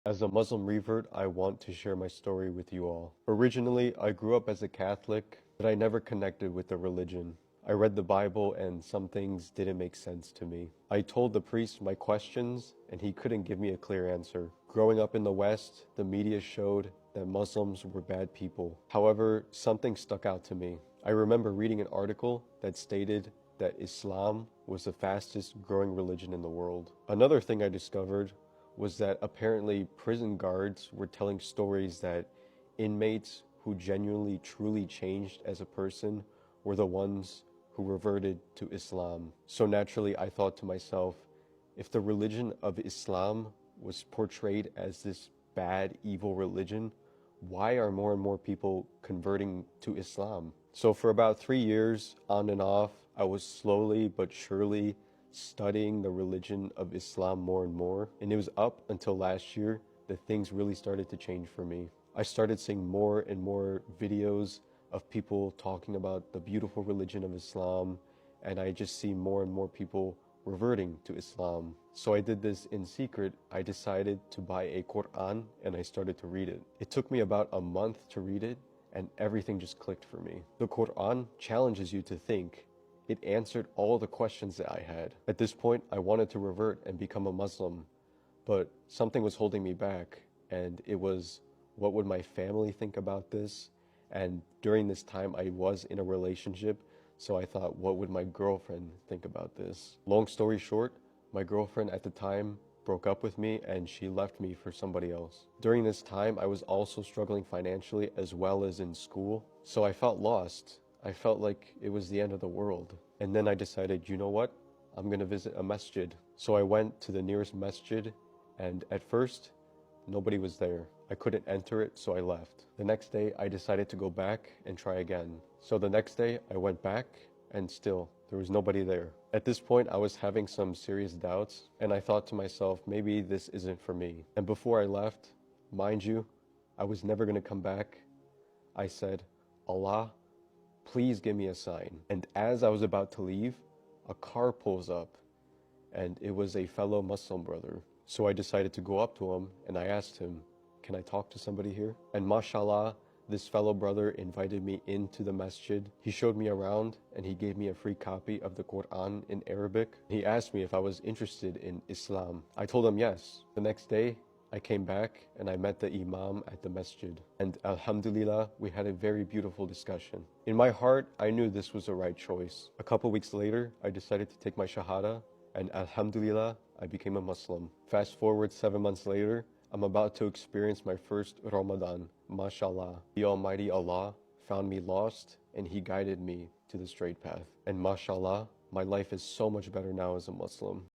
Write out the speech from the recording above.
As a Muslim revert, I want to share my story with you all. Originally, I grew up as a Catholic, but I never connected with the religion. I read the Bible and some things didn't make sense to me. I told the priest my questions and he couldn't give me a clear answer. Growing up in the West, the media showed that Muslims were bad people. However, something stuck out to me. I remember reading an article that stated that Islam was the fastest growing religion in the world. Another thing I discovered was that apparently prison guards were telling stories that inmates who genuinely truly changed as a person were the ones who reverted to Islam. So naturally I thought to myself, if the religion of Islam was portrayed as this bad, evil religion, why are more and more people converting to Islam? So for about 3 years, on and off, I was slowly but surely studying the religion of Islam more and more. And it was up until last year that things really started to change for me. I started seeing more and more videos of people talking about the beautiful religion of Islam, and I just see more and more people reverting to Islam. So I did this in secret. I decided to buy a Quran and I started to read it. It took me about a month to read it and everything just clicked for me. The Quran challenges you to think. It answered all the questions that I had. At this point, I wanted to revert and become a Muslim, but something was holding me back, and it was, what would my family think about this? And during this time, I was in a relationship, so I thought, what would my girlfriend think about this? Long story short, my girlfriend at the time broke up with me and she left me for somebody else. During this time, I was also struggling financially as well as in school, so I felt lost. I felt like it was the end of the world. And then I decided, you know what? I'm going to visit a masjid. So I went to the nearest masjid, and at first, nobody was there. I couldn't enter it, so I left. The next day, I decided to go back and try again. So the next day, I went back, and still, there was nobody there. At this point, I was having some serious doubts, and I thought to myself, maybe this isn't for me. And before I left, mind you, I was never going to come back. I said, Allah, please give me a sign. And as I was about to leave, a car pulls up, and it was a fellow Muslim brother. So I decided to go up to him, and I asked him, can I talk to somebody here? And mashallah, this fellow brother invited me into the masjid. He showed me around, and he gave me a free copy of the Quran in Arabic. He asked me if I was interested in Islam. I told him yes. The next day, I came back and I met the Imam at the masjid. And Alhamdulillah, we had a very beautiful discussion. In my heart, I knew this was the right choice. A couple weeks later, I decided to take my Shahada, and Alhamdulillah, I became a Muslim. Fast forward 7 months later, I'm about to experience my first Ramadan. MashaAllah. The Almighty Allah found me lost and He guided me to the straight path. And MashaAllah, my life is so much better now as a Muslim.